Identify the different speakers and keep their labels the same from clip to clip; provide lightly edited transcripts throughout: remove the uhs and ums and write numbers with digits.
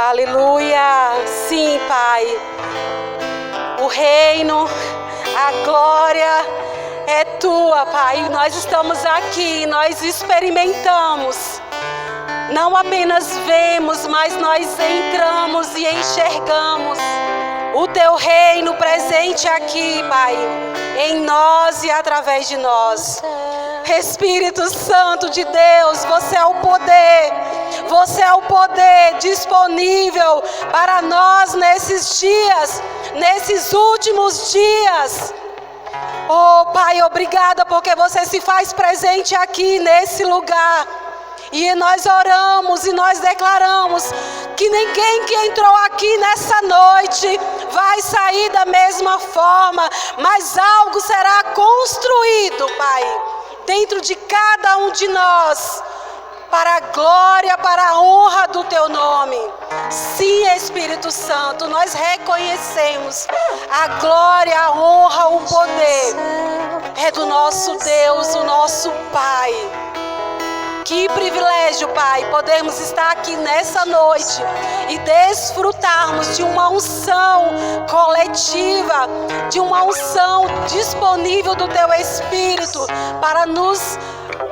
Speaker 1: Aleluia. Sim, Pai. O reino, a glória é tua, Pai. Nós estamos aqui, nós experimentamos. Não apenas vemos, mas nós entramos e enxergamos o teu reino presente aqui, Pai, em nós e através de nós. Espírito Santo de Deus, você é o poder. Você é o poder disponível para nós nesses dias, nesses últimos dias. Oh, Pai, obrigada porque você se faz presente aqui nesse lugar. E nós oramos e nós declaramos que ninguém que entrou aqui nessa noite vai sair da mesma forma, mas algo será construído, Pai, dentro de cada um de nós, para a glória, para a honra do teu nome. Sim, Espírito Santo, nós reconhecemos a glória, a honra, o poder é do nosso Deus, o nosso Pai. Que privilégio, Pai, podermos estar aqui nessa noite e desfrutarmos de uma unção coletiva, de uma unção disponível do Teu Espírito para nos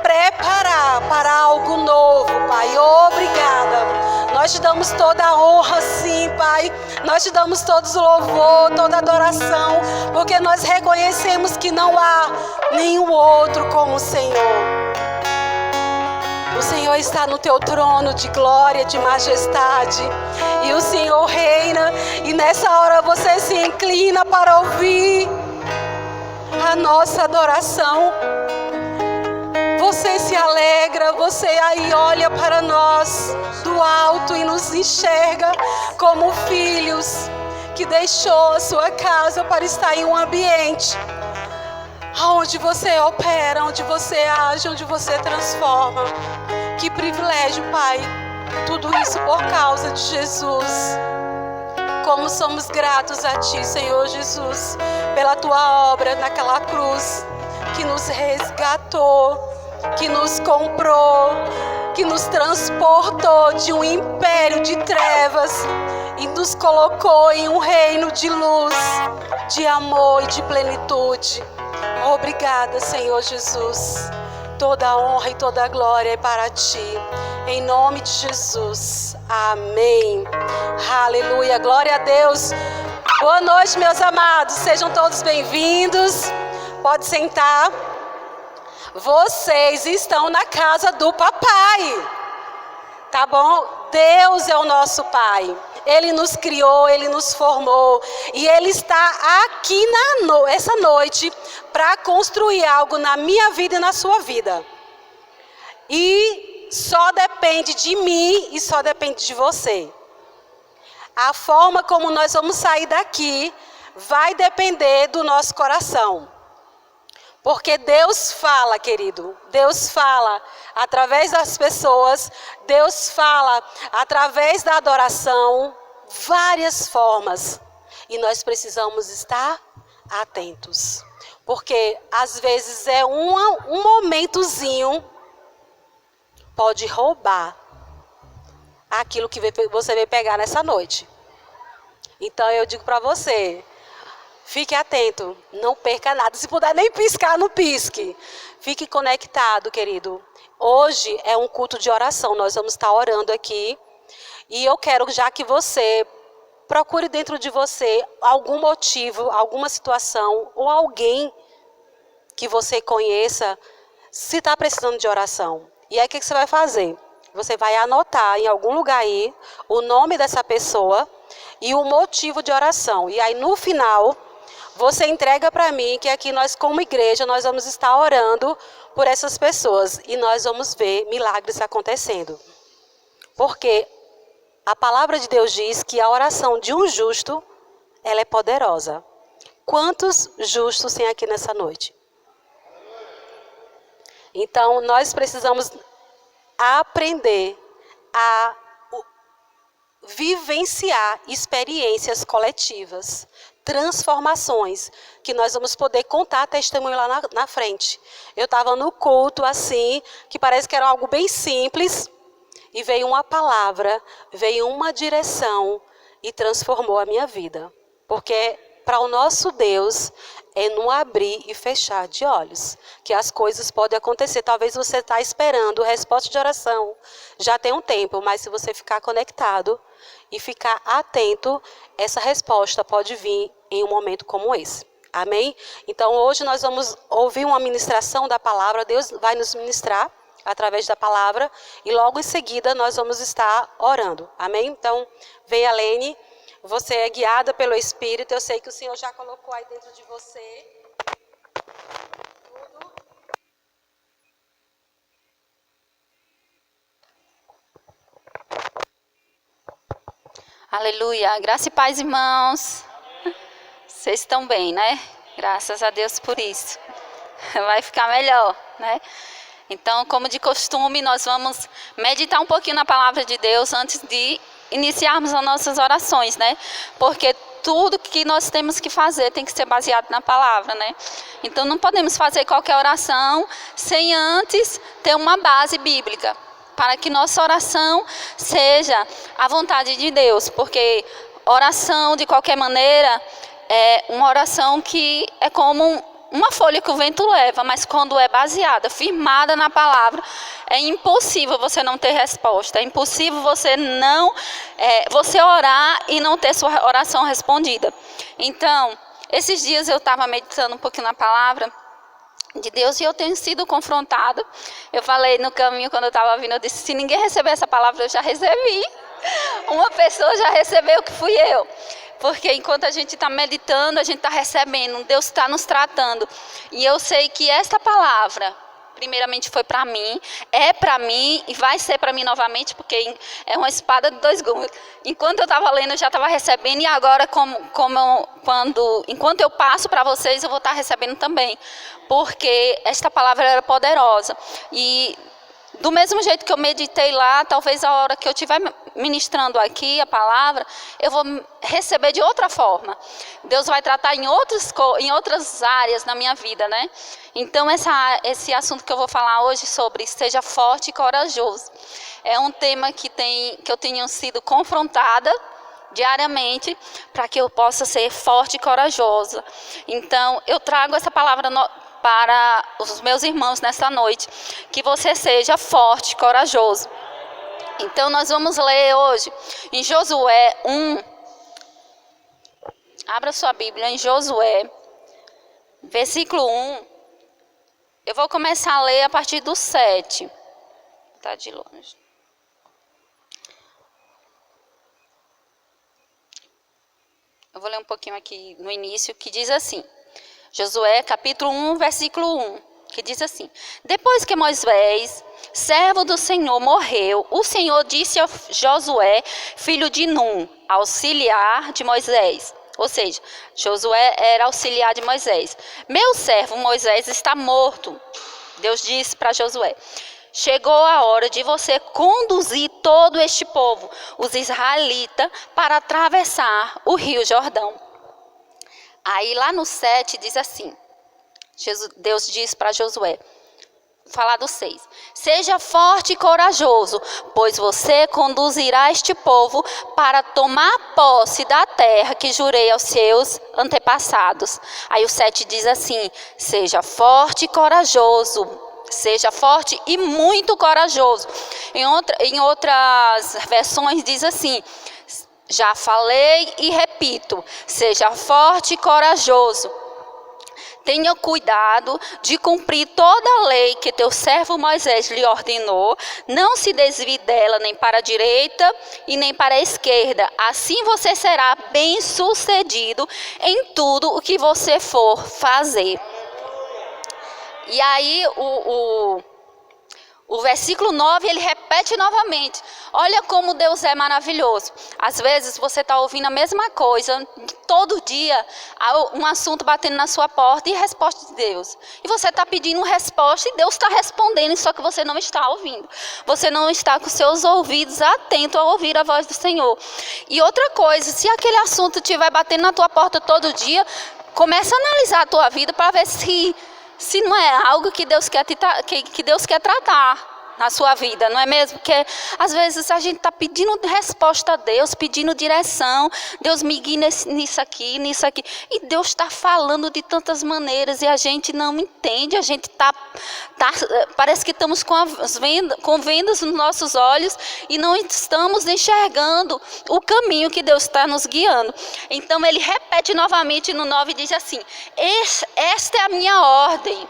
Speaker 1: preparar para algo novo, Pai. Obrigada. Nós te damos toda a honra, sim, Pai. Nós te damos todo o louvor, toda a adoração, porque nós reconhecemos que não há nenhum outro como o Senhor. O Senhor está no teu trono de glória, de majestade. E o Senhor reina. E nessa hora você se inclina para ouvir a nossa adoração. Você se alegra, você aí olha para nós do alto e nos enxerga como filhos que deixou a sua casa para estar em um ambiente onde você opera, onde você age, onde você transforma. Que privilégio, Pai. Tudo isso por causa de Jesus. Como somos gratos a Ti, Senhor Jesus, pela Tua obra naquela cruz, que nos resgatou, que nos comprou, que nos transportou de um império de trevas e nos colocou em um reino de luz, de amor e de plenitude. Obrigada, Senhor Jesus. Toda a honra e toda a glória é para Ti. Em nome de Jesus. Amém. Aleluia. Glória a Deus. Boa noite, meus amados. Sejam todos bem-vindos. Pode sentar. Vocês estão na casa do Papai. Tá bom? Deus é o nosso Pai. Ele nos criou, Ele nos formou. E Ele está aqui essa noite para construir algo na minha vida e na sua vida. E só depende de mim e só depende de você. A forma como nós vamos sair daqui vai depender do nosso coração. Porque Deus fala, querido. Deus fala através das pessoas. Deus fala através da adoração. Várias formas. E nós precisamos estar atentos. Porque às vezes é um momentozinho pode roubar aquilo que você veio pegar nessa noite. Então eu digo para você, fique atento, não perca nada. Se puder nem piscar, não pisque. Fique conectado, querido. Hoje é um culto de oração, nós vamos estar orando aqui. E eu quero já que você procure dentro de você algum motivo, alguma situação ou alguém que você conheça se está precisando de oração. E aí o que você vai fazer? Você vai anotar em algum lugar aí o nome dessa pessoa e o motivo de oração. E aí no final você entrega para mim que aqui nós como igreja nós vamos estar orando por essas pessoas. E nós vamos ver milagres acontecendo. Porque a palavra de Deus diz que a oração de um justo, ela é poderosa. Quantos justos tem aqui nessa noite? Então, nós precisamos aprender a vivenciar experiências coletivas, transformações, que nós vamos poder contar testemunho lá na frente. Eu estava no culto assim, que parece que era algo bem simples, e veio uma palavra, veio uma direção e transformou a minha vida. Porque para o nosso Deus é no abrir e fechar de olhos que as coisas podem acontecer. Talvez você está esperando resposta de oração, já tem um tempo, mas se você ficar conectado e ficar atento, essa resposta pode vir em um momento como esse. Amém? Então hoje nós vamos ouvir uma ministração da palavra. Deus vai nos ministrar através da palavra e logo em seguida nós vamos estar orando. Amém? Então venha, Lene, você é guiada pelo Espírito. Eu sei que o Senhor já colocou aí dentro de você tudo.
Speaker 2: Aleluia. Graça e paz, irmãos. Vocês estão bem, né? Graças a Deus por isso. Vai ficar melhor, né? Então, como de costume, nós vamos meditar um pouquinho na palavra de Deus antes de iniciarmos as nossas orações, né? Porque tudo que nós temos que fazer tem que ser baseado na palavra, né? Então, não podemos fazer qualquer oração sem antes ter uma base bíblica, para que nossa oração seja a vontade de Deus. Porque oração, de qualquer maneira, é uma oração que é como uma folha que o vento leva, mas quando é baseada, firmada na palavra, é impossível você não ter resposta. É impossível você orar e não ter sua oração respondida. Então, esses dias eu estava meditando um pouquinho na palavra de Deus e eu tenho sido confrontada. Eu falei no caminho, quando eu estava vindo, eu disse: se ninguém receber essa palavra, eu já recebi. Uma pessoa já recebeu, que fui eu. Porque enquanto a gente está meditando, a gente está recebendo, Deus está nos tratando. E eu sei que esta palavra, primeiramente foi para mim, é para mim e vai ser para mim novamente, porque é uma espada de dois gumes. Enquanto eu estava lendo, eu já estava recebendo, e agora, enquanto eu passo para vocês, eu vou estar recebendo também. Porque esta palavra era poderosa. E do mesmo jeito que eu meditei lá, talvez a hora que eu estiver ministrando aqui a palavra, eu vou receber de outra forma. Deus vai tratar em outras áreas na minha vida, né? Então, esse assunto que eu vou falar hoje sobre seja forte e corajoso, é um tema que eu tenho sido confrontada diariamente para que eu possa ser forte e corajosa. Então, eu trago essa palavra para os meus irmãos nesta noite, que você seja forte e corajoso. Então, nós vamos ler hoje em Josué 1. Abra sua Bíblia em Josué, versículo 1. Eu vou começar a ler a partir do 7. Está de longe. Eu vou ler um pouquinho aqui no início, que diz assim. Josué, capítulo 1, versículo 1, que diz assim: depois que Moisés, servo do Senhor, morreu, o Senhor disse a Josué, filho de Num, auxiliar de Moisés. Ou seja, Josué era auxiliar de Moisés. Meu servo Moisés está morto. Deus disse para Josué: chegou a hora de você conduzir todo este povo, os israelitas, para atravessar o rio Jordão. Aí lá no 7 diz assim, Deus diz para Josué, vou falar do 6. Seja forte e corajoso, pois você conduzirá este povo para tomar posse da terra que jurei aos seus antepassados. Aí o 7 diz assim, seja forte e corajoso. Seja forte e muito corajoso. Em outras versões diz assim, já falei e repito, seja forte e corajoso. Tenha cuidado de cumprir toda a lei que teu servo Moisés lhe ordenou. Não se desvie dela nem para a direita e nem para a esquerda. Assim você será bem-sucedido em tudo o que você for fazer. E aí o versículo 9, ele repete novamente. Olha como Deus é maravilhoso. Às vezes você está ouvindo a mesma coisa, todo dia, um assunto batendo na sua porta e resposta de Deus. E você está pedindo resposta e Deus está respondendo, só que você não está ouvindo. Você não está com seus ouvidos atentos a ouvir a voz do Senhor. E outra coisa, se aquele assunto estiver batendo na tua porta todo dia, começa a analisar a tua vida para ver se não é algo que Deus quer tratar. na sua vida, não é mesmo? Porque às vezes a gente está pedindo resposta a Deus, pedindo direção. Deus me guie nisso aqui. E Deus está falando de tantas maneiras e a gente não entende. A gente parece que estamos com vendas nos nossos olhos e não estamos enxergando o caminho que Deus está nos guiando. Então ele repete novamente no 9 e diz assim: esta é a minha ordem.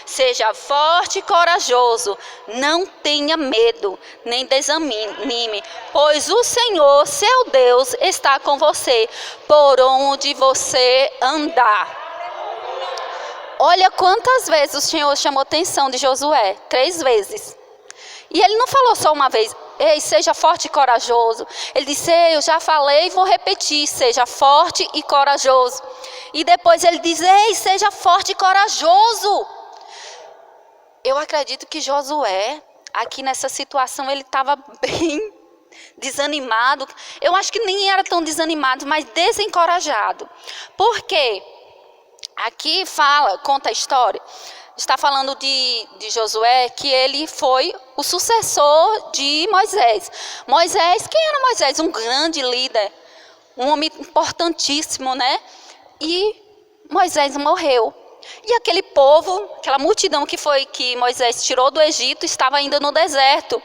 Speaker 2: Seja forte e corajoso, não tenha medo, nem desanime, pois o Senhor, seu Deus, está com você, por onde você andar. Olha quantas vezes o Senhor chamou a atenção de Josué, 3 vezes. E ele não falou só uma vez: ei, seja forte e corajoso. Ele disse: ei, eu já falei e vou repetir, seja forte e corajoso. E depois ele diz: ei, seja forte e corajoso. Eu acredito que Josué, aqui nessa situação, ele estava bem desanimado. Eu acho que nem era tão desanimado, mas desencorajado. Por quê? Aqui conta a história. Está falando de Josué, que ele foi o sucessor de Moisés. Moisés, quem era Moisés? Um grande líder, um homem importantíssimo, né? E Moisés morreu. E aquele povo, aquela multidão que Moisés tirou do Egito, estava ainda no deserto.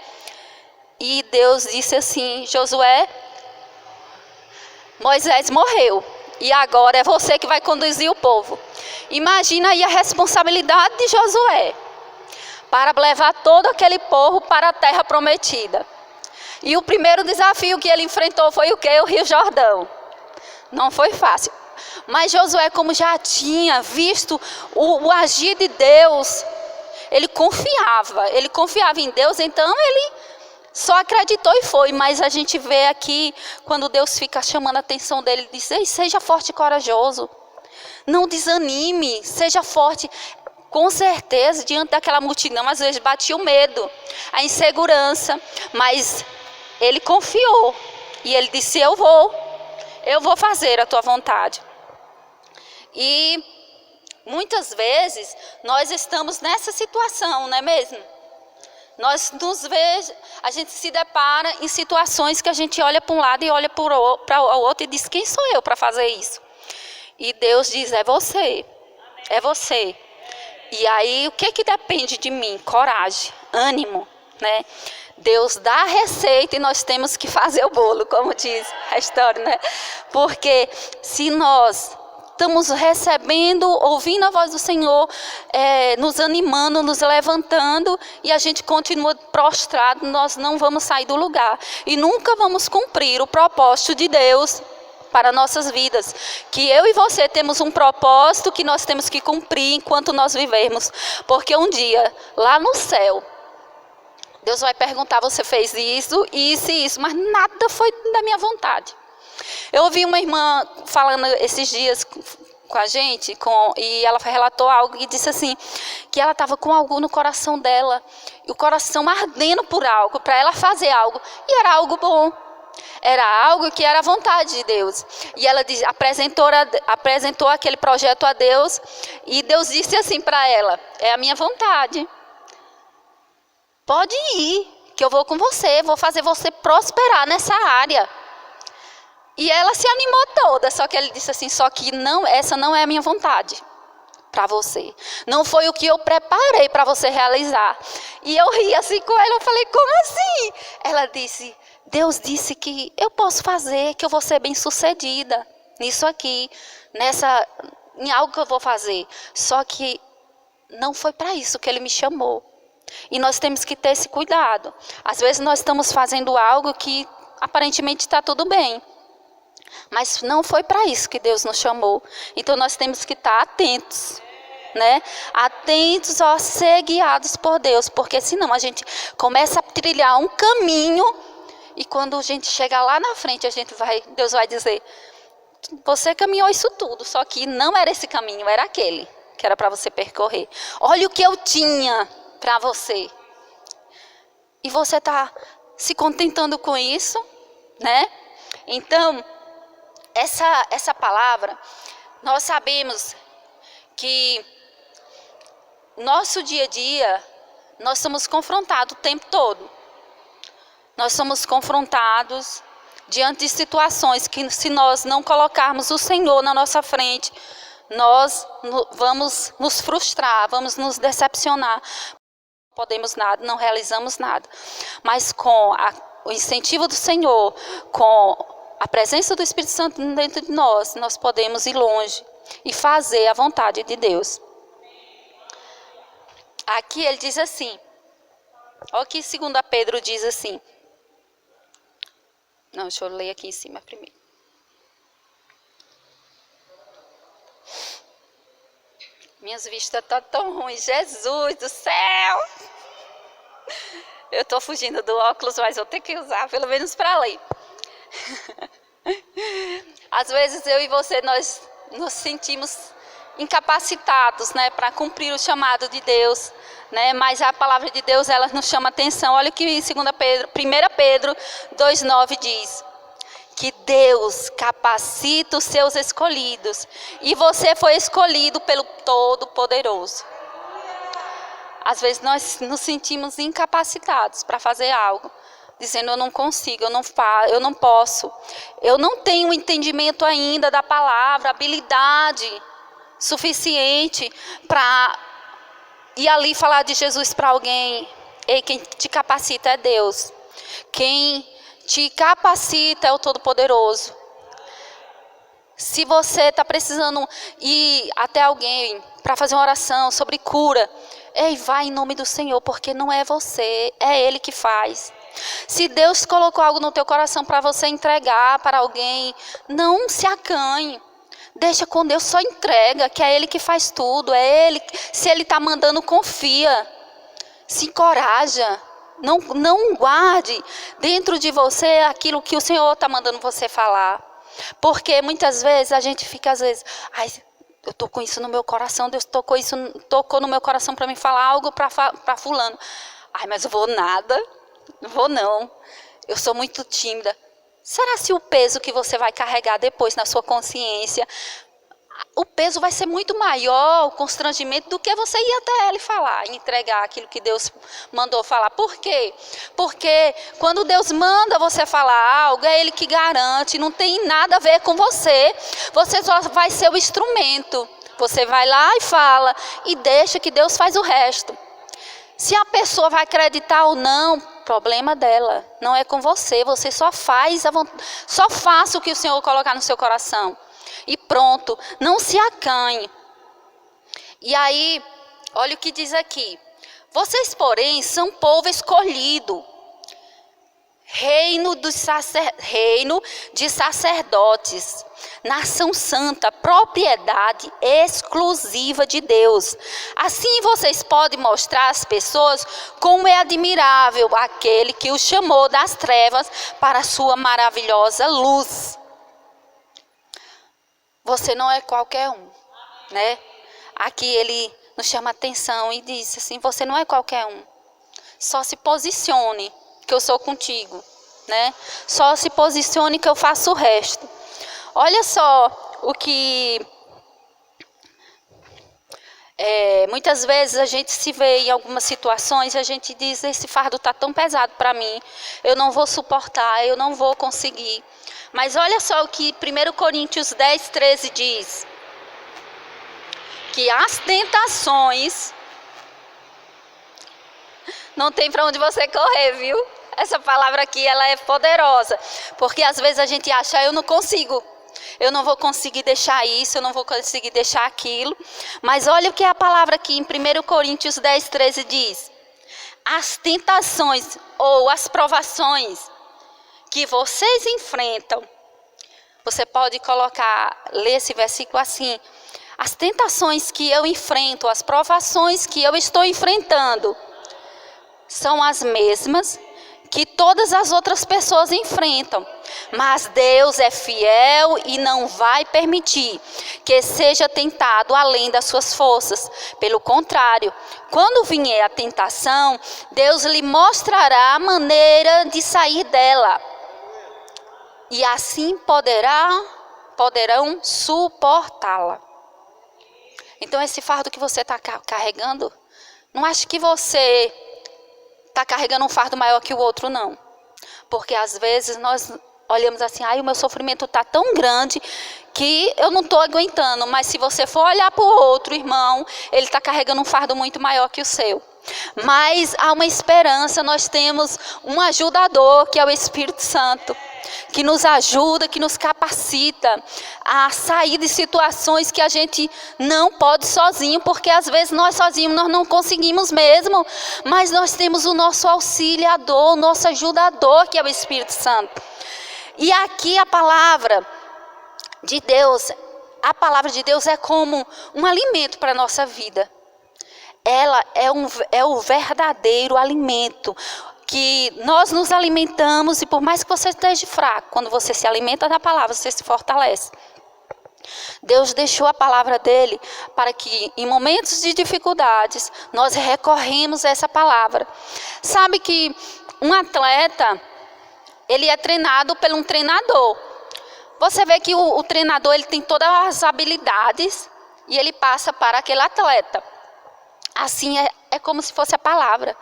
Speaker 2: E Deus disse assim: Josué, Moisés morreu. E agora é você que vai conduzir o povo. Imagina aí a responsabilidade de Josué para levar todo aquele povo para a terra prometida. E o primeiro desafio que ele enfrentou foi o quê? O Rio Jordão. Não foi fácil. Mas Josué, como já tinha visto o agir de Deus, ele confiava em Deus, então ele só acreditou e foi. Mas a gente vê aqui, quando Deus fica chamando a atenção dele, ele diz: ei, seja forte e corajoso, não desanime, seja forte. Com certeza, diante daquela multidão, às vezes batia o medo, a insegurança, mas ele confiou e ele disse: eu vou fazer a tua vontade. E muitas vezes nós estamos nessa situação, não é mesmo? A gente se depara em situações que a gente olha para um lado e olha para o outro e diz: quem sou eu para fazer isso? E Deus diz: é você, é você. E aí o que depende de mim? Coragem, ânimo, né? Deus dá a receita e nós temos que fazer o bolo, como diz a história, né? Porque se nós estamos recebendo, ouvindo a voz do Senhor, nos animando, nos levantando, e a gente continua prostrado, nós não vamos sair do lugar. E nunca vamos cumprir o propósito de Deus para nossas vidas. Que eu e você temos um propósito que nós temos que cumprir enquanto nós vivermos. Porque um dia, lá no céu, Deus vai perguntar: você fez isso, isso e isso, mas nada foi da minha vontade. Eu ouvi uma irmã falando esses dias com a gente, e ela relatou algo e disse assim, que ela estava com algo no coração dela, e o coração ardendo por algo, para ela fazer algo, e era algo bom, era algo que era a vontade de Deus. E ela apresentou aquele projeto a Deus, e Deus disse assim para ela: é a minha vontade, pode ir, que eu vou com você, vou fazer você prosperar nessa área. E ela se animou toda, só que ele disse assim: só que essa não é a minha vontade para você. Não foi o que eu preparei para você realizar. E eu ri assim com ela, eu falei: como assim? Ela disse: Deus disse que eu posso fazer, que eu vou ser bem sucedida nisso aqui, em algo que eu vou fazer. Só que não foi para isso que ele me chamou. E nós temos que ter esse cuidado. Às vezes nós estamos fazendo algo que aparentemente está tudo bem, mas não foi para isso que Deus nos chamou. Então nós temos que estar atentos, né? Atentos a ser guiados por Deus, porque senão a gente começa a trilhar um caminho e quando a gente chegar lá na frente, Deus vai dizer: você caminhou isso tudo, só que não era esse caminho, era aquele que era para você percorrer. Olha o que eu tinha para você. E você está se contentando com isso, né? Então, essa palavra, nós sabemos que nosso dia a dia nós somos confrontados o tempo todo. Nós somos confrontados diante de situações que, se nós não colocarmos o Senhor na nossa frente, nós vamos nos frustrar, vamos nos decepcionar. Não podemos nada, não realizamos nada. Mas com o incentivo do Senhor, com a presença do Espírito Santo dentro de nós, nós podemos ir longe e fazer a vontade de Deus. Aqui ele diz assim, olha o que 2 Pedro diz assim. Não, deixa eu ler aqui em cima primeiro. Minhas vistas estão tão ruins, Jesus do céu! Eu estou fugindo do óculos, mas vou ter que usar, pelo menos para ler. Às vezes eu e você, nós nos sentimos incapacitados, né, para cumprir o chamado de Deus, né, mas a palavra de Deus, ela nos chama atenção. Olha o que 1 Pedro 2,9 diz, que Deus capacita os seus escolhidos, e você foi escolhido pelo Todo-Poderoso. Às vezes nós nos sentimos incapacitados para fazer algo, dizendo, eu não consigo, eu não posso, eu não tenho entendimento ainda da palavra, habilidade suficiente para ir ali falar de Jesus para alguém. Ei, quem te capacita é Deus. Quem te capacita é o Todo-Poderoso. Se você está precisando ir até alguém para fazer uma oração sobre cura, ei, vai em nome do Senhor, porque não é você, é Ele que faz. Se Deus colocou algo no teu coração para você entregar para alguém, não se acanhe. Deixa com Deus, só entrega, que é Ele que faz tudo. É Ele, se Ele está mandando, confia. Se encoraja. Não guarde dentro de você aquilo que o Senhor está mandando você falar. Porque muitas vezes a gente fica, às vezes, ai, eu estou com isso no meu coração, Deus tocou no meu coração para me falar algo para fulano. Ai, mas eu vou nada, não vou não. Eu sou muito tímida. Será se o peso que você vai carregar depois na sua consciência, o peso vai ser muito maior, o constrangimento, do que você ir até ele falar, entregar aquilo que Deus mandou falar. Por quê? Porque quando Deus manda você falar algo, é Ele que garante, não tem nada a ver com você. Você só vai ser o instrumento. Você vai lá e fala, e deixa que Deus faz o resto. Se a pessoa vai acreditar ou não, problema dela, não é com você. Você só faça o que o Senhor colocar no seu coração. E pronto, não se acanhe. E aí, olha o que diz aqui. Vocês, porém, são povo escolhido, reino de sacerdotes, nação santa, propriedade exclusiva de Deus. Assim vocês podem mostrar às pessoas como é admirável aquele que os chamou das trevas para a sua maravilhosa luz. Você não é qualquer um, né? Aqui ele nos chama atenção e diz assim, você não é qualquer um. Só se posicione que eu sou contigo, né? Só se posicione que eu faço o resto. Olha só o que muitas vezes a gente se vê em algumas situações e a gente diz, esse fardo está tão pesado para mim, eu não vou suportar, eu não vou conseguir. Mas olha só o que 1 Coríntios 10, 13 diz. Que as tentações, não tem para onde você correr, viu? Essa palavra aqui, ela é poderosa. Porque às vezes a gente acha, eu não consigo. Eu não vou conseguir deixar isso, eu não vou conseguir deixar aquilo. Mas olha o que a palavra aqui em 1 Coríntios 10, 13 diz. As tentações ou as provações que vocês enfrentam, você pode ler esse versículo assim, as tentações que eu enfrento, as provações que eu estou enfrentando, são as mesmas que todas as outras pessoas enfrentam, mas Deus é fiel e não vai permitir que seja tentado além das suas forças. Pelo contrário, quando vier a tentação, Deus lhe mostrará a maneira de sair dela. E assim poderão suportá-la. Então esse fardo que você está carregando, não ache que você está carregando um fardo maior que o outro, não. Porque às vezes nós olhamos assim, o meu sofrimento está tão grande que eu não estou aguentando. Mas se você for olhar para o outro irmão, ele está carregando um fardo muito maior que o seu. Mas há uma esperança, nós temos um ajudador, que é o Espírito Santo, que nos ajuda, que nos capacita a sair de situações que a gente não pode sozinho, porque às vezes nós sozinhos nós não conseguimos mesmo, mas nós temos o nosso auxiliador, o nosso ajudador, que é o Espírito Santo. E aqui a palavra de Deus é como um alimento para a nossa vida. Ela é o verdadeiro alimento, que nós nos alimentamos, e por mais que você esteja fraco, quando você se alimenta da palavra, você se fortalece. Deus deixou a palavra dele para que em momentos de dificuldades nós recorremos a essa palavra. Sabe que um atleta, ele é treinado por um treinador. Você vê que o treinador, ele tem todas as habilidades e ele passa para aquele atleta. Assim é como se fosse a palavra.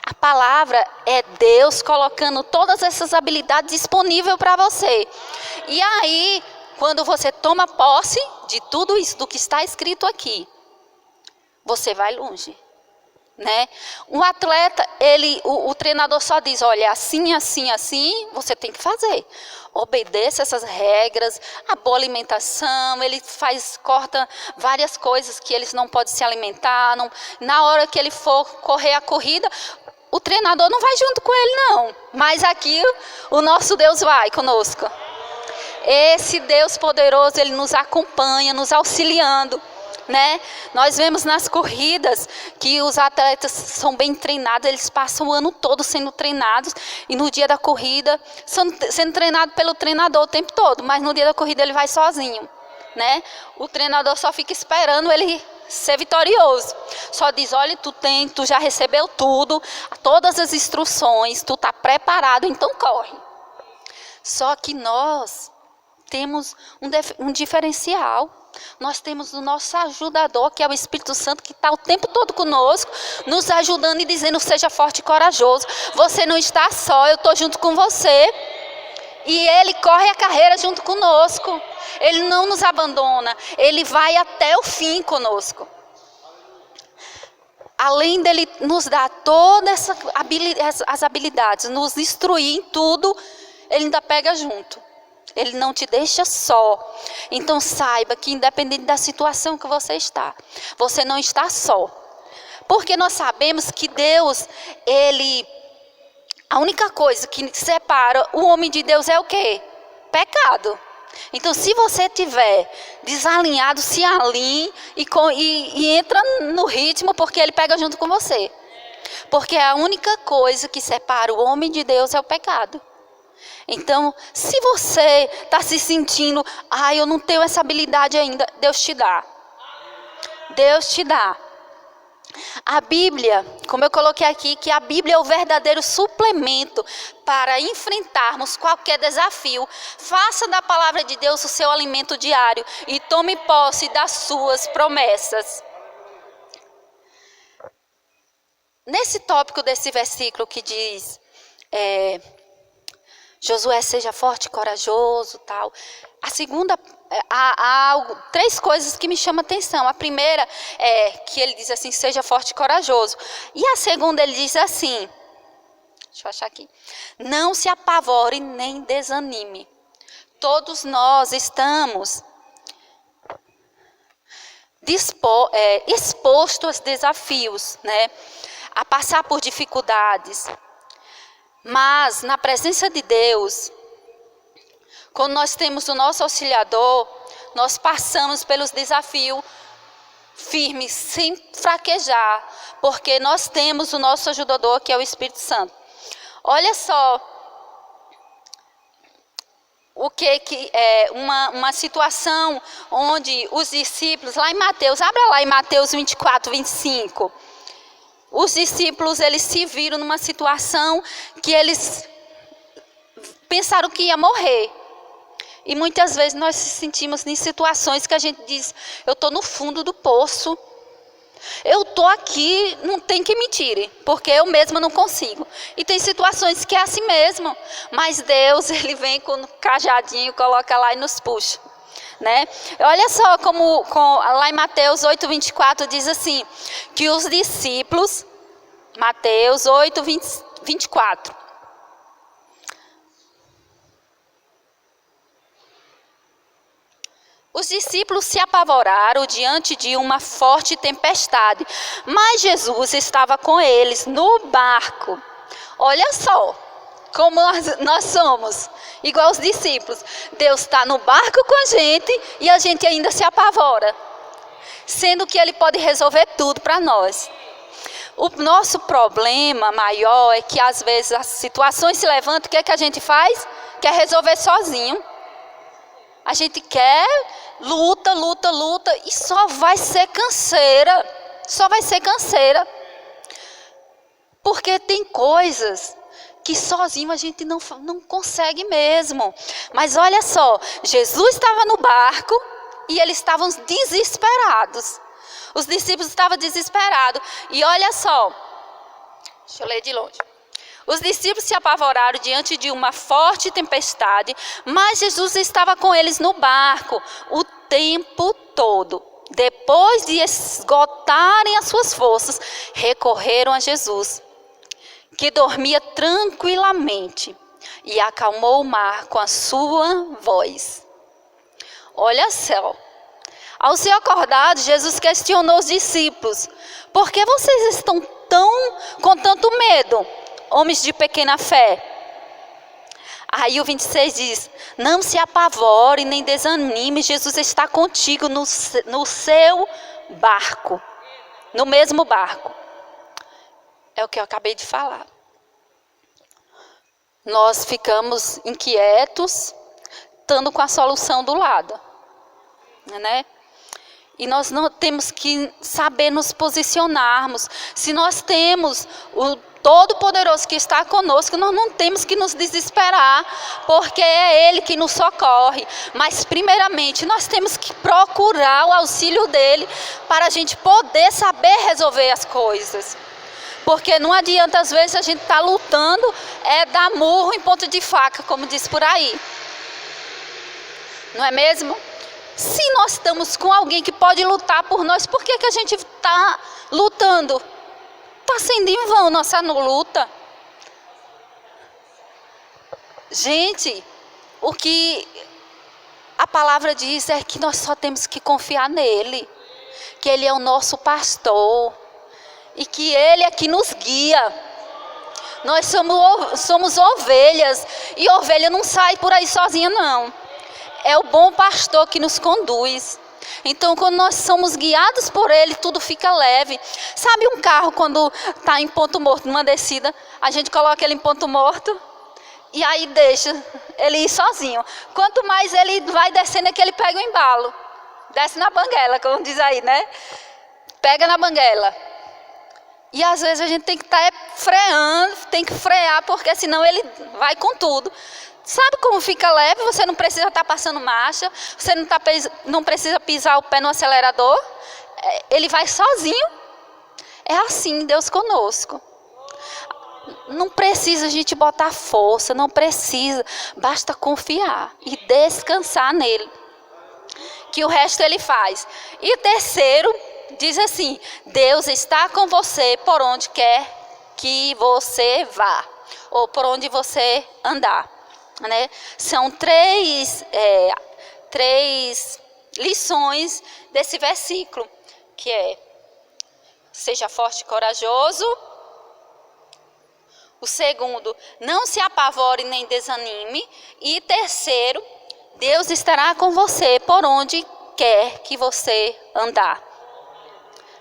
Speaker 2: A palavra é Deus colocando todas essas habilidades disponíveis para você. E aí, quando você toma posse de tudo isso, do que está escrito aqui, você vai longe, né? Um atleta, o treinador só diz, olha, assim, assim, assim, você tem que fazer. Obedeça essas regras, a boa alimentação, ele corta várias coisas que eles não podem se alimentar. Na hora que ele for correr a corrida, o treinador não vai junto com ele, não. Mas aqui o nosso Deus vai conosco. Esse Deus poderoso, ele nos acompanha, nos auxiliando, né? Nós vemos nas corridas que os atletas são bem treinados, eles passam o ano todo sendo treinados, e no dia da corrida sendo treinado pelo treinador o tempo todo, mas no dia da corrida ele vai sozinho, né? O treinador só fica esperando ele ser vitorioso, só diz, olha, tu já recebeu tudo, todas as instruções, tu está preparado, então corre. Só que nós temos um diferencial. Nós temos o nosso ajudador, que é o Espírito Santo, que está o tempo todo conosco, nos ajudando e dizendo, seja forte e corajoso. Você não está só, eu estou junto com você. E ele corre a carreira junto conosco. Ele não nos abandona, ele vai até o fim conosco. Além dele nos dar todas as habilidades, nos instruir em tudo, ele ainda pega junto. Ele não te deixa só. Então saiba que independente da situação que você está, você não está só. Porque nós sabemos que Deus, a única coisa que separa o homem de Deus é o quê? Pecado. Então se você estiver desalinhado, se alinhe e entra no ritmo, porque ele pega junto com você. Porque a única coisa que separa o homem de Deus é o pecado. Então, se você está se sentindo, eu não tenho essa habilidade ainda, Deus te dá. Deus te dá. A Bíblia, como eu coloquei aqui, que a Bíblia é o verdadeiro suplemento para enfrentarmos qualquer desafio. Faça da palavra de Deus o seu alimento diário e tome posse das suas promessas. Nesse tópico desse versículo que diz... Josué, seja forte e corajoso, tal. A segunda, há 3 coisas que me chamam a atenção. A primeira é que ele diz assim, seja forte e corajoso. E a segunda, ele diz assim, deixa eu achar aqui. Não se apavore nem desanime. Todos nós estamos expostos aos desafios, né? A passar por dificuldades. Mas na presença de Deus, quando nós temos o nosso auxiliador, nós passamos pelos desafios firmes, sem fraquejar, porque nós temos o nosso ajudador, que é o Espírito Santo. Olha só o que é uma situação onde os discípulos, lá em Mateus, abra lá em Mateus 24, 25. Os discípulos, eles se viram numa situação que eles pensaram que ia morrer. E muitas vezes nós se sentimos em situações que a gente diz, eu estou no fundo do poço. Eu estou aqui, não tem que me tire, porque eu mesma não consigo. E tem situações que é assim mesmo, mas Deus, Ele vem com o cajadinho, coloca lá e nos puxa. Né? Olha só como lá em Mateus 8:24 diz assim, que os discípulos, Mateus 8:24, os discípulos se apavoraram diante de uma forte tempestade, mas Jesus estava com eles no barco. Olha só como nós somos, igual os discípulos. Deus está no barco com a gente e a gente ainda se apavora, sendo que Ele pode resolver tudo para nós. O nosso problema maior é que às vezes as situações se levantam, o que é que a gente faz? Quer resolver sozinho. A gente quer, luta e só vai ser canseira. Só vai ser canseira. Porque tem coisas que sozinho a gente não consegue mesmo. Mas olha só, Jesus estava no barco e eles estavam desesperados. Os discípulos estavam desesperados. E olha só, deixa eu ler de longe. Os discípulos se apavoraram diante de uma forte tempestade, mas Jesus estava com eles no barco o tempo todo. Depois de esgotarem as suas forças, recorreram a Jesus, que dormia tranquilamente, e acalmou o mar com a sua voz. Olha só, ao ser acordado, Jesus questionou os discípulos: por que vocês estão com tanto medo, homens de pequena fé? Aí o 26 diz: não se apavore nem desanime, Jesus está contigo no seu barco, no mesmo barco. É o que eu acabei de falar. Nós ficamos inquietos, estando com a solução do lado, né? E nós não temos que saber nos posicionarmos. Se nós temos o Todo-Poderoso que está conosco, nós não temos que nos desesperar, porque é Ele que nos socorre. Mas primeiramente nós temos que procurar o auxílio dEle para a gente poder saber resolver as coisas. Porque não adianta, às vezes, a gente estar lutando, dar murro em ponta de faca, como diz por aí. Não é mesmo? Se nós estamos com alguém que pode lutar por nós, por que a gente está lutando? Está sendo em vão nossa luta. Gente, o que a palavra diz é que nós só temos que confiar nele. Que Ele é o nosso pastor. E que Ele é que nos guia. Nós somos ovelhas. E ovelha não sai por aí sozinha, não. É o bom pastor que nos conduz. Então, quando nós somos guiados por Ele, tudo fica leve. Sabe um carro quando está em ponto morto, numa descida, a gente coloca ele em ponto morto e aí deixa ele ir sozinho. Quanto mais ele vai descendo, é que ele pega o embalo. Desce na banguela, como diz aí, né? Pega na banguela. E às vezes a gente tem que estar freando, tem que frear, porque senão ele vai com tudo. Sabe como fica leve? Você não precisa estar passando marcha, você não precisa pisar o pé no acelerador, ele vai sozinho. É assim, Deus conosco. Não precisa a gente botar força, não precisa, basta confiar e descansar nele, que o resto Ele faz. E o terceiro diz assim: Deus está com você por onde quer que você vá, ou por onde você andar. Né? São três lições desse versículo, que é: seja forte e corajoso. O segundo, não se apavore nem desanime. E terceiro, Deus estará com você por onde quer que você andar.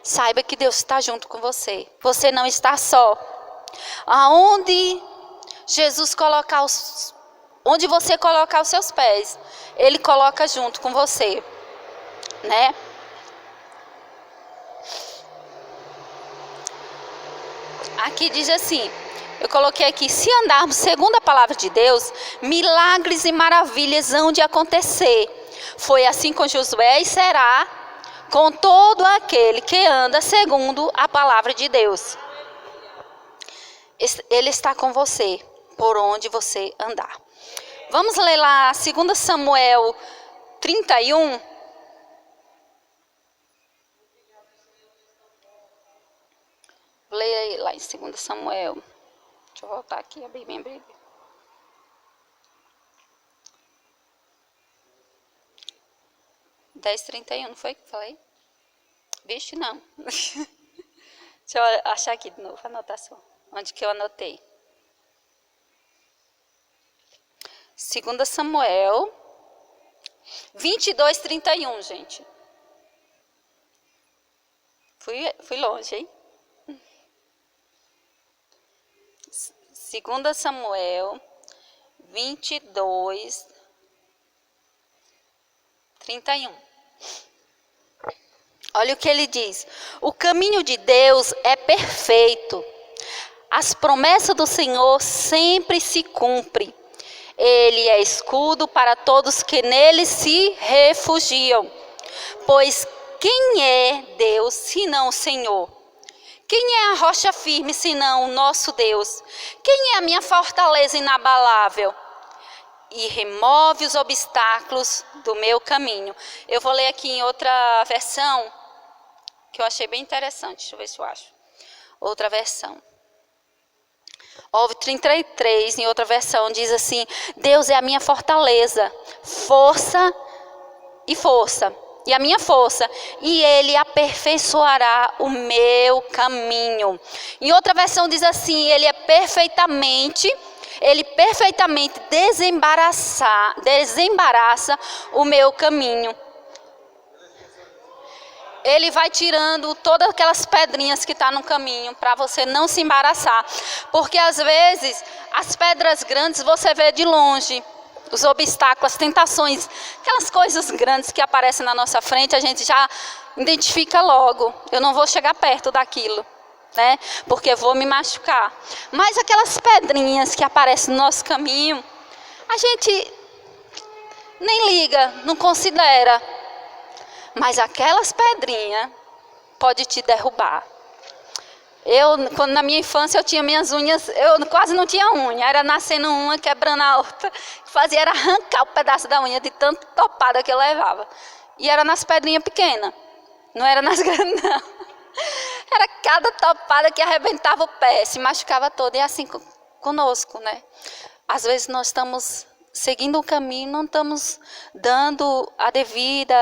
Speaker 2: Saiba que Deus está junto com você. Você não está só. Aonde Jesus colocar onde você colocar os seus pés, Ele coloca junto com você, né? Aqui diz assim, eu coloquei aqui: se andarmos segundo a palavra de Deus, milagres e maravilhas hão de acontecer. Foi assim com Josué e será com todo aquele que anda segundo a palavra de Deus. Ele está com você, por onde você andar. Vamos ler lá 2 Samuel 31. Leia lá em 2 Samuel. Deixa eu voltar aqui e abrir minha Bíblia. Dez 31, não foi que falei? Vixe, não. Deixa eu achar aqui de novo a anotação. Onde que eu anotei? 2 Samuel 22, 31, gente. Fui longe, hein? 2 Samuel 22, 31. Olha o que ele diz. O caminho de Deus é perfeito. As promessas do Senhor sempre se cumprem. Ele é escudo para todos que nele se refugiam. Pois quem é Deus senão o Senhor? Quem é a rocha firme senão o nosso Deus? Quem é a minha fortaleza inabalável? E remove os obstáculos do meu caminho. Eu vou ler aqui em outra versão, que eu achei bem interessante. Deixa eu ver se eu acho. Outra versão. Houve 33, em outra versão, diz assim: Deus é a minha fortaleza, força, e a minha força, e Ele aperfeiçoará o meu caminho. Em outra versão diz assim: Ele perfeitamente desembaraça o meu caminho. Ele vai tirando todas aquelas pedrinhas que estão no caminho para você não se embaraçar. Porque às vezes as pedras grandes você vê de longe. Os obstáculos, as tentações, aquelas coisas grandes que aparecem na nossa frente, a gente já identifica logo. Eu não vou chegar perto daquilo, né? Porque vou me machucar. Mas aquelas pedrinhas que aparecem no nosso caminho, a gente nem liga, não considera. Mas aquelas pedrinhas podem te derrubar. Quando na minha infância eu tinha minhas unhas, eu quase não tinha unha, era nascendo uma, quebrando a outra. Fazia era arrancar o pedaço da unha de tanto topada que eu levava. E era nas pedrinhas pequenas, não era nas grandes não. Era cada topada que arrebentava o pé, se machucava todo. E assim conosco, né? Às vezes nós estamos seguindo o caminho, não estamos dando a devida,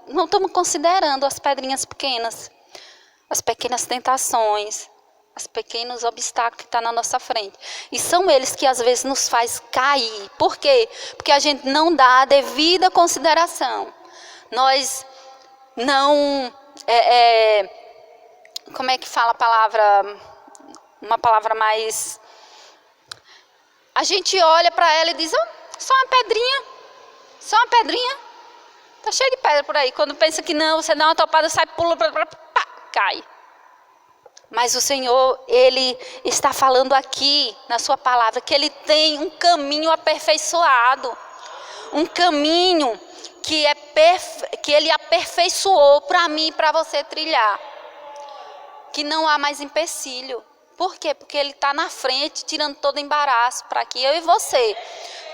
Speaker 2: não estamos considerando as pedrinhas pequenas, as pequenas tentações, os pequenos obstáculos que estão na nossa frente. E são eles que às vezes nos faz cair. Por quê? Porque a gente não dá a devida consideração. Nós não... como é que fala a palavra? Uma palavra mais... A gente olha para ela e diz, só uma pedrinha, só uma pedrinha. Tá cheio de pedra por aí. Quando pensa que não, você dá uma topada, sai, pula, pá, cai. Mas o Senhor, Ele está falando aqui na sua palavra que Ele tem um caminho aperfeiçoado. Um caminho que Ele aperfeiçoou para mim e para você trilhar. Que não há mais empecilho. Por quê? Porque Ele está na frente, tirando todo embaraço para que eu e você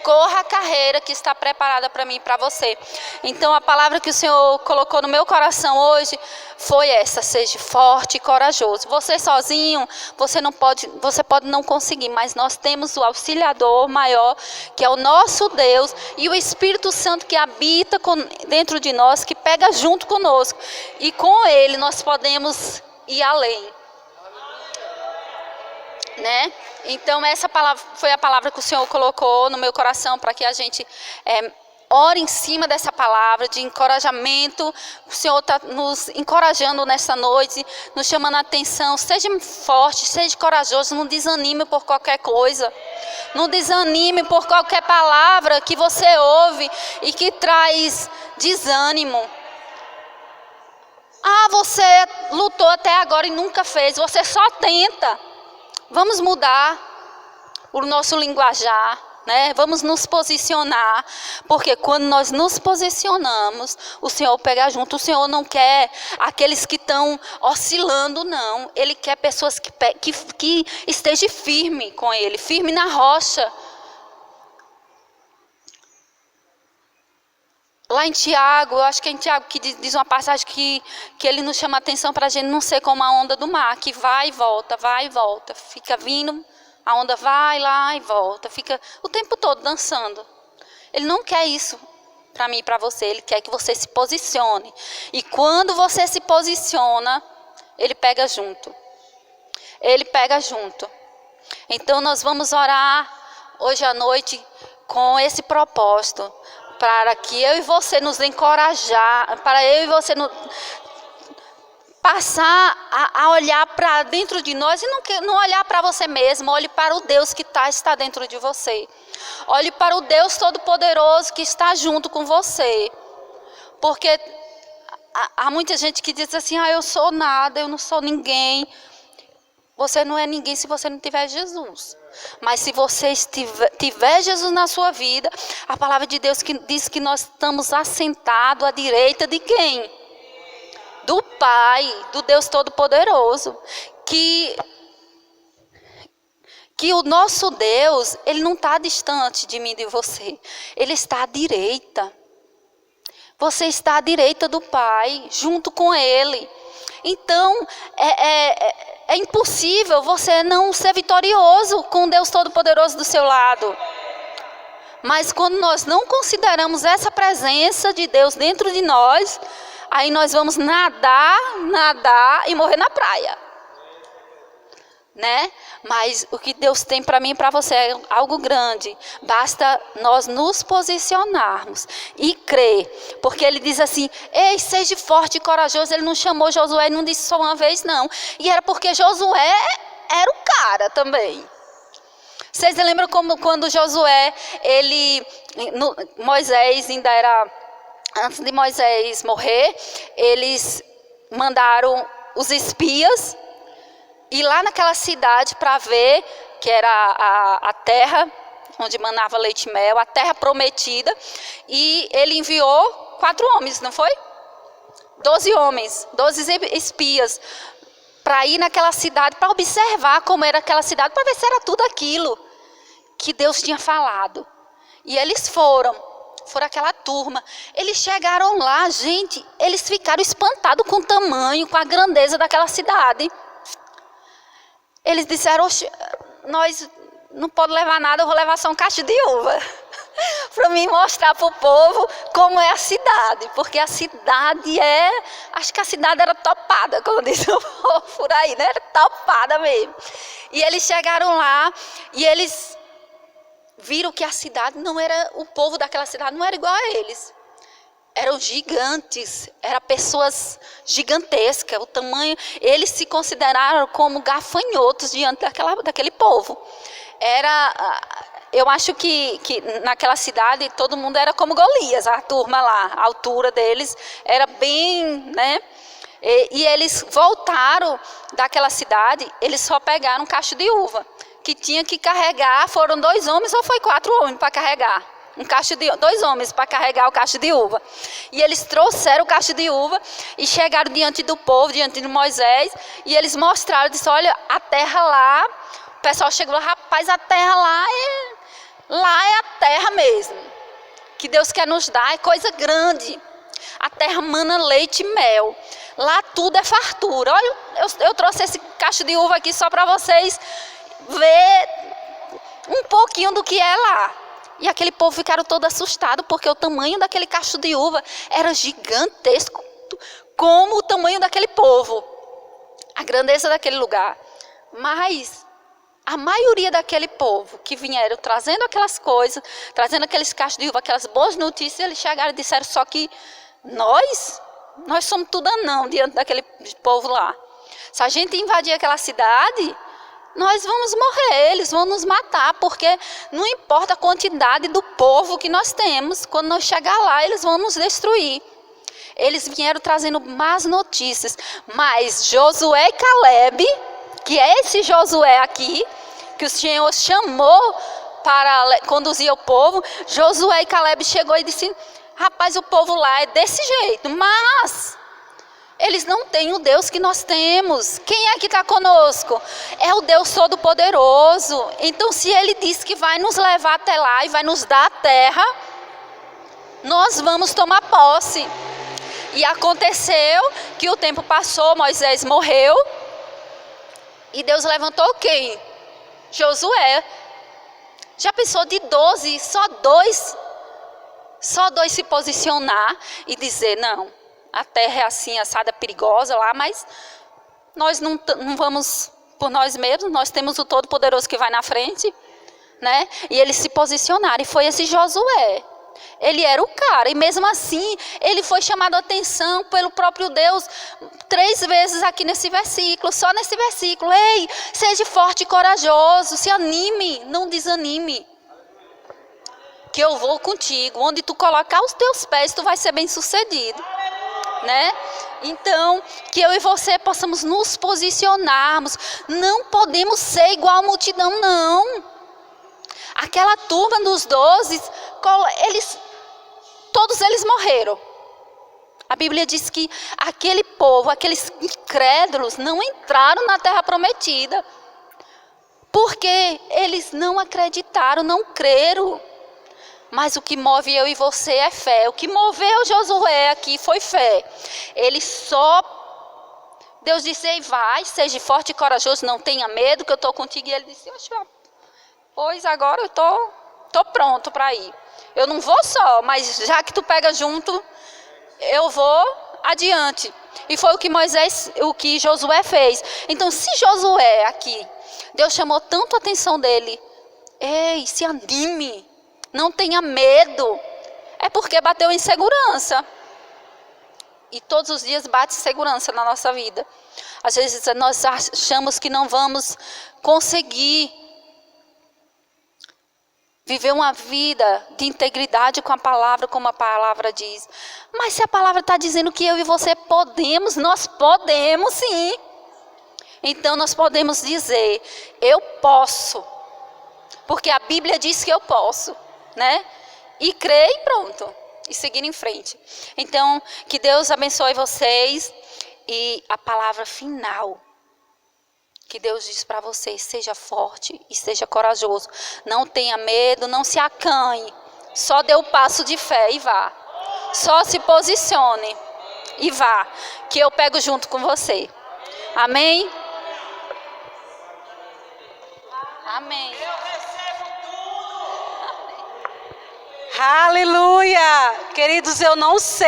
Speaker 2: corra a carreira que está preparada para mim e para você. Então a palavra que o Senhor colocou no meu coração hoje foi essa: seja forte e corajoso. Você sozinho, você pode não conseguir, mas nós temos o auxiliador maior, que é o nosso Deus, e o Espírito Santo que habita dentro de nós, que pega junto conosco. E com Ele nós podemos ir além. Né? Então essa palavra foi a palavra que o Senhor colocou no meu coração para que a gente ore em cima dessa palavra de encorajamento. O Senhor está nos encorajando nessa noite, nos chamando a atenção. Seja forte, seja corajoso, não desanime por qualquer coisa. Não desanime por qualquer palavra que você ouve e que traz desânimo. Você lutou até agora e nunca fez, você só tenta. Vamos mudar o nosso linguajar. né? Vamos nos posicionar, porque quando nós nos posicionamos, o Senhor pega junto. O Senhor não quer aqueles que estão oscilando, não. Ele quer pessoas que estejam firme com Ele, firme na rocha. Lá em Tiago, eu acho que é em Tiago que diz uma passagem que ele nos chama a atenção para a gente não ser como a onda do mar, que vai e volta, fica vindo, a onda vai lá e volta, fica o tempo todo dançando. Ele não quer isso para mim e para você, ele quer que você se posicione. E quando você se posiciona, ele pega junto. Ele pega junto. Então nós vamos orar hoje à noite com esse propósito, para que eu e você nos encorajar, para eu e você passar a olhar para dentro de nós e não olhar para você mesmo. Olhe para o Deus que está dentro de você. Olhe para o Deus Todo-Poderoso que está junto com você. Porque há muita gente que diz assim, eu sou nada, eu não sou ninguém. Você não é ninguém se você não tiver Jesus. Mas se você tiver Jesus na sua vida, a palavra de Deus diz que nós estamos assentados à direita de quem? Do Pai, do Deus Todo-Poderoso. Que o nosso Deus, Ele não está distante de mim e de você. Ele está à direita. Você está à direita do Pai, junto com Ele. Então, é impossível você não ser vitorioso com Deus Todo-Poderoso do seu lado. Mas quando nós não consideramos essa presença de Deus dentro de nós, aí nós vamos nadar e morrer na praia. Né? Mas o que Deus tem para mim e para você é algo grande. Basta nós nos posicionarmos e crer. Porque ele diz assim, ei, seja forte e corajoso. Ele não chamou Josué, não disse só uma vez, não. E era porque Josué era o cara também. Vocês lembram como quando Josué, Moisés ainda era, antes de Moisés morrer, eles mandaram os espias ir lá naquela cidade para ver, que era a terra onde manava leite e mel, a terra prometida. E ele enviou 4 homens, não foi? 12 homens, 12 espias, para ir naquela cidade, para observar como era aquela cidade, para ver se era tudo aquilo que Deus tinha falado. E eles foram aquela turma. Eles chegaram lá, gente, eles ficaram espantados com o tamanho, com a grandeza daquela cidade. Eles disseram, nós não podemos levar nada, eu vou levar só um cacho de uva. Para mim mostrar para o povo como é a cidade. Porque a cidade acho que a cidade era topada, como diz o povo por aí, né? Era topada mesmo. E eles chegaram lá e eles viram que a cidade não era, o povo daquela cidade não era igual a eles. Eram gigantes, eram pessoas gigantescas, o tamanho, eles se consideraram como gafanhotos diante daquele povo. Eu acho que naquela cidade todo mundo era como Golias, a turma lá, a altura deles era bem, né? E eles voltaram daquela cidade, eles só pegaram um cacho de uva, que tinha que carregar, foram 2 homens ou foi 4 homens para carregar? 2 homens para carregar o cacho de uva. E eles trouxeram o cacho de uva e chegaram diante do povo, diante de Moisés, e eles mostraram, disseram, olha, a terra lá, o pessoal chegou lá, rapaz, a terra lá é a terra mesmo, que Deus quer nos dar, é coisa grande. A terra mana leite e mel, lá tudo é fartura. Olha, eu trouxe esse cacho de uva aqui só para vocês ver um pouquinho do que é lá. E aquele povo ficaram todo assustado, porque o tamanho daquele cacho de uva era gigantesco, como o tamanho daquele povo, a grandeza daquele lugar. Mas a maioria daquele povo que vieram trazendo aquelas coisas, trazendo aqueles cachos de uva, aquelas boas notícias, eles chegaram e disseram só que nós somos tudo anão diante daquele povo lá. Se a gente invadir aquela cidade, nós vamos morrer, eles vão nos matar, porque não importa a quantidade do povo que nós temos, quando nós chegar lá, eles vão nos destruir. Eles vieram trazendo más notícias, mas Josué e Caleb, que é esse Josué aqui, que o Senhor chamou para conduzir o povo, Josué e Caleb chegou e disse: rapaz, o povo lá é desse jeito, mas eles não têm o Deus que nós temos. Quem é que está conosco? É o Deus Todo-Poderoso. Então, se Ele disse que vai nos levar até lá e vai nos dar a terra, nós vamos tomar posse. E aconteceu que o tempo passou, Moisés morreu, e Deus levantou quem? Josué. Já pensou de 12, só dois se posicionar e dizer: não, a terra é assim, assada, perigosa lá, mas nós não vamos por nós mesmos, nós temos o Todo-Poderoso que vai na frente, né? E eles se posicionaram, e foi esse Josué. Ele era o cara, e mesmo assim, ele foi chamado a atenção pelo próprio Deus 3 vezes aqui nesse versículo, só nesse versículo. Ei, seja forte e corajoso, se anime, não desanime. Que eu vou contigo, onde tu colocar os teus pés, tu vai ser bem sucedido, né? Então, que eu e você possamos nos posicionarmos. Não podemos ser igual a multidão, não. Aquela turma dos 12, todos eles morreram. A Bíblia diz que aquele povo, aqueles incrédulos, não entraram na terra prometida, porque eles não acreditaram, não creram. Mas o que move eu e você é fé. O que moveu Josué aqui foi fé. Deus disse: ei, vai, seja forte e corajoso, não tenha medo, que eu estou contigo. E ele disse: pois agora eu estou pronto para ir. Eu não vou só, mas já que tu pega junto, eu vou adiante. E foi o que Josué fez. Então, se Josué aqui, Deus chamou tanto a atenção dele: ei, se anime, não tenha medo. É porque bateu em segurança. E todos os dias bate segurança na nossa vida. Às vezes nós achamos que não vamos conseguir viver uma vida de integridade com a palavra, como a palavra diz. Mas se a palavra está dizendo que eu e você podemos, nós podemos sim. Então nós podemos dizer: eu posso. Porque a Bíblia diz que eu posso, né? E crer e pronto. E seguir em frente. Então, que Deus abençoe vocês. E a palavra final que Deus diz para vocês: seja forte e seja corajoso. Não tenha medo, não se acanhe. Só dê o passo de fé e vá. Só se posicione e vá. Que eu pego junto com você. Amém? Amém.
Speaker 1: Aleluia! Queridos, eu não sei